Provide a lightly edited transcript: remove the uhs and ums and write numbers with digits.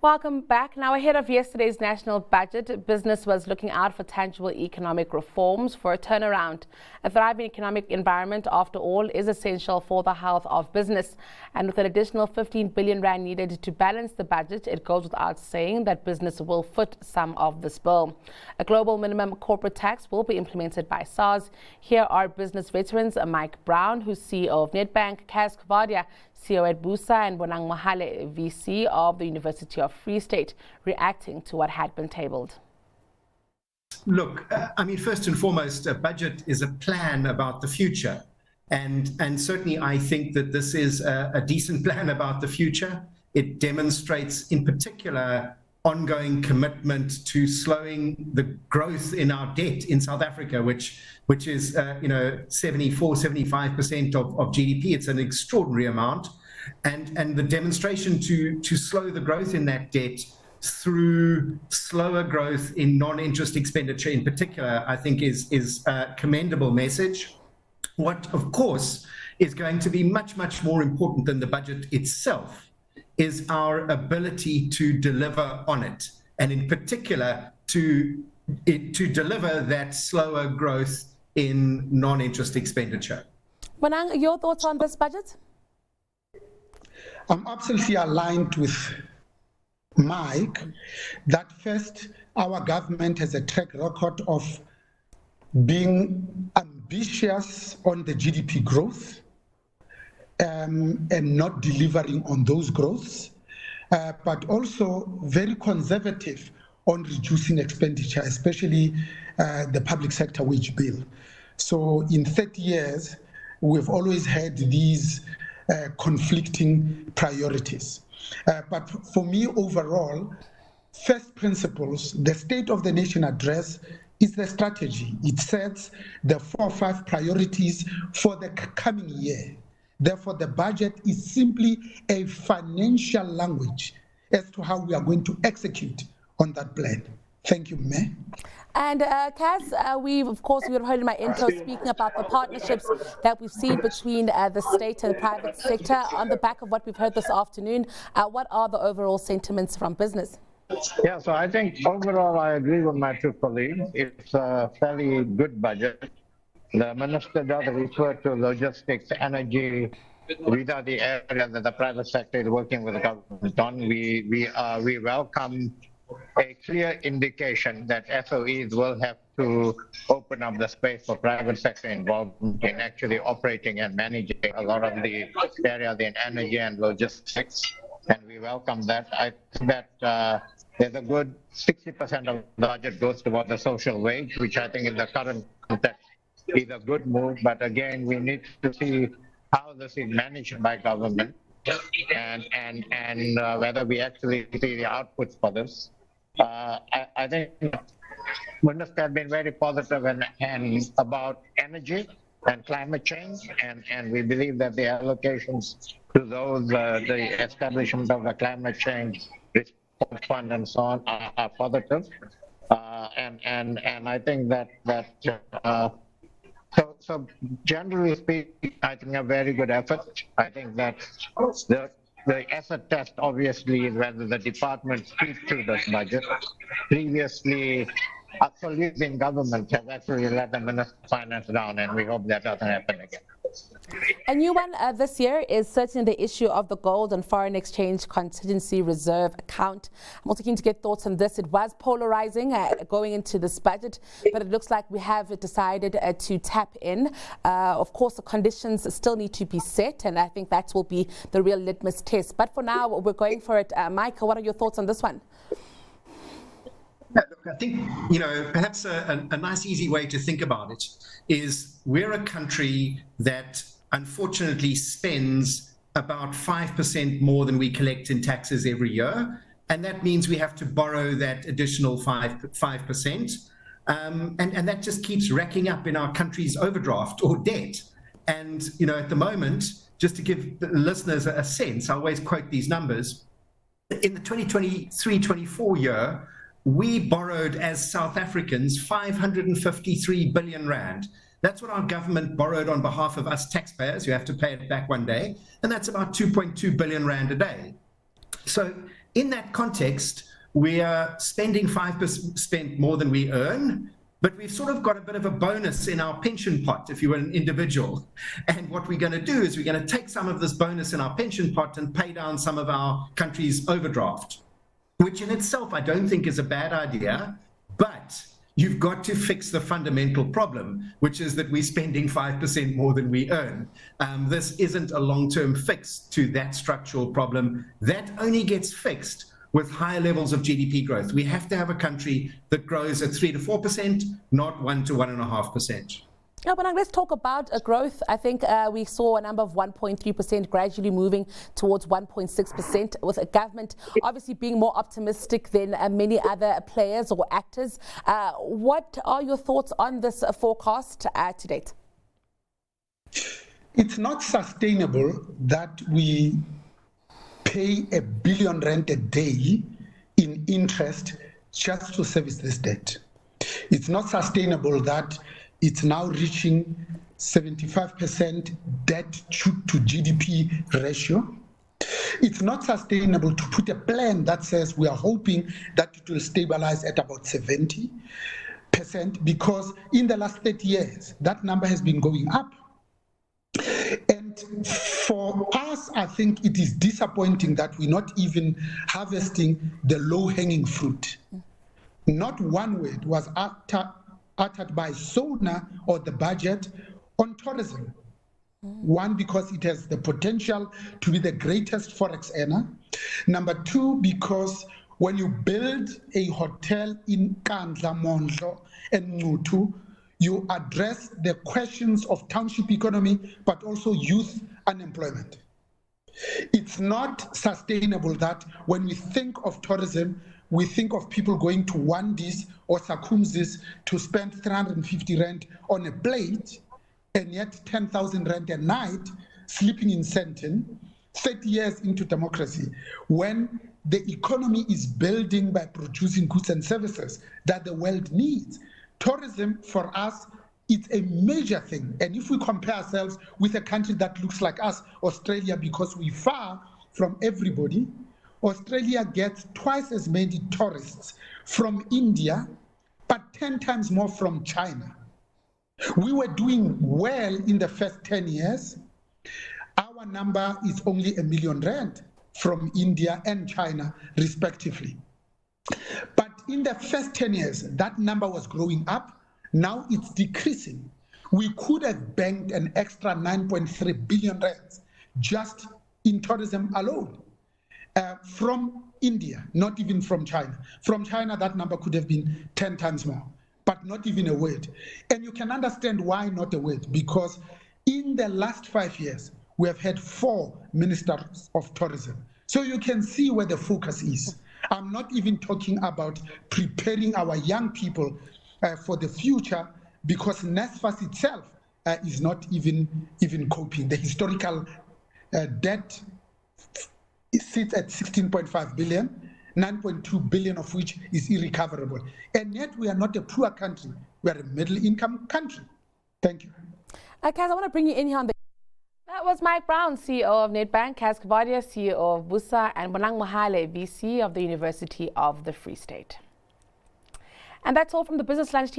Welcome back. Now, ahead of yesterday's national budget, business was looking out for tangible economic reforms for a turnaround. A thriving economic environment, after all, is essential for the health of business. And with an additional 15 billion rand needed to balance the budget, it goes without saying that business will foot some of this bill. A global minimum corporate tax will be implemented by SARS. Here are business veterans Mike Brown, who's CEO of Nedbank, Coovadia, CEO at BuSA, and Bonang Mohale, VC of the University of Free State, reacting to what had been tabled. Look, first and foremost, a budget is a plan about the future. And certainly I think that this is a decent plan about the future. It demonstrates, in particular, ongoing commitment to slowing the growth in our debt in South Africa, which is 74-75% of GDP. It's an extraordinary amount, and the demonstration to slow the growth in that debt through slower growth in non-interest expenditure in particular, I think is a commendable message. What, of course, is going to be much more important than the budget itself is our ability to deliver on it, and in particular to deliver that slower growth in non-interest expenditure. Bonang, your thoughts on this budget? I'm absolutely aligned with Mike that first, our government has a track record of being ambitious on the GDP growth and not delivering on those growths, but also very conservative on reducing expenditure, especially the public sector wage bill. So in 30 years, we've always had these conflicting priorities. But for me, overall, first principles, the State of the Nation address is the strategy. It sets the 4 or 5 priorities for the coming year. Therefore, the budget is simply a financial language as to how we are going to execute on that plan. Thank you, Mayor. And Kaz, we've heard in my intro speaking about the partnerships that we've seen between the state and private sector. On the back of what we've heard this afternoon, what are the overall sentiments from business? Yeah, so I think overall I agree with my two colleagues. It's a fairly good budget. The minister does refer to logistics, energy. These are the areas that the private sector is working with the government on. We welcome a clear indication that SOEs will have to open up the space for private sector involvement in actually operating and managing a lot of the areas in energy and logistics, and we welcome that. I think that there's a good 60% of the budget goes towards the social wage, which I think in the current context is a good move, but again, we need to see how this is managed by government and whether we actually see the outputs for this. I think ministers have been very positive and about energy and climate change, and we believe that the allocations to those, the establishment of the climate change response fund and so on are positive. And I think that so generally speaking, I think a very good effort. I think that the asset test obviously is whether the department speaks to this budget. Previously, colleagues in government have actually let the Minister of Finance down, and we hope that doesn't happen again. A new one this year is certainly the issue of the gold and foreign exchange contingency reserve account. I'm also keen to get thoughts on this. It was polarizing going into this budget, but it looks like we have decided to tap in. Of course, the conditions still need to be set, and I think that will be the real litmus test. But for now, we're going for it. Michael, what are your thoughts on this one? I think, perhaps a nice, easy way to think about it is we're a country that unfortunately spends about 5% more than we collect in taxes every year. And that means we have to borrow that additional 5%. And that just keeps racking up in our country's overdraft or debt. And, at the moment, just to give the listeners a sense, I always quote these numbers. In the 2023-24 year, we borrowed as South Africans 553 billion rand. That's what our government borrowed on behalf of us taxpayers who have to pay it back one day. And that's about 2.2 billion rand a day. So In that context, we are spending 5% more than we earn, but we've sort of got a bit of a bonus in our pension pot if you were an individual. And what we're going to do is we're going to take some of this bonus in our pension pot and pay down some of our country's overdraft, which in itself I don't think is a bad idea, but you've got to fix the fundamental problem, which is that we're spending 5% more than we earn. This isn't a long-term fix to that structural problem. That only gets fixed with higher levels of GDP growth. We have to have a country that grows at 3 to 4%, not 1 to 1.5%. Yeah, but let's talk about growth. I think we saw a number of 1.3% gradually moving towards 1.6%, with a government obviously being more optimistic than many other players or actors. What are your thoughts on this forecast to date? It's not sustainable that we pay R1 billion a day in interest just to service this debt. It's not sustainable that it's now reaching 75% debt to GDP ratio. It's not sustainable to put a plan that says we are hoping that it will stabilize at about 70%, because in the last 30 years, that number has been going up. And for us, I think it is disappointing that we're not even harvesting the low-hanging fruit. Not one word was uttered by SONA or the budget on tourism. One, because it has the potential to be the greatest forex earner. Number two, because when you build a hotel in Kandla, Mondlo, and Ngutu, you address the questions of township economy, but also youth unemployment. It's not sustainable that when we think of tourism, we think of people going to Wandis or Sakumzis to spend 350 rand on a plate, and yet 10,000 rand a night sleeping in Sandton, 30 years into democracy, when the economy is building by producing goods and services that the world needs. Tourism, for us, it's a major thing. And if we compare ourselves with a country that looks like us, Australia, because we're far from everybody, Australia gets twice as many tourists from India, but 10 times more from China. We were doing well in the first 10 years. Our number is only R1 million from India and China, respectively. But in the first 10 years, that number was growing up. Now it's decreasing. We could have banked an extra 9.3 billion rands just in tourism alone from India, not even from China. From China, that number could have been 10 times more, but not even a word. And you can understand why not a word, because in the last 5 years, we have had 4 ministers of tourism. So you can see where the focus is. I'm not even talking about preparing our young people for the future, because NSFAS itself is not even coping. The historical debt sits at 16.5 billion, 9.2 billion of which is irrecoverable. And yet we are not a poor country. We are a middle-income country. Thank you. Kaz, I want to bring you in here on the... That was Mike Brown, CEO of Nedbank, Kaz Coovadia, CEO of BuSA, and Bonang Mohale, VC of the University of the Free State. And that's all from the Business Lunch team.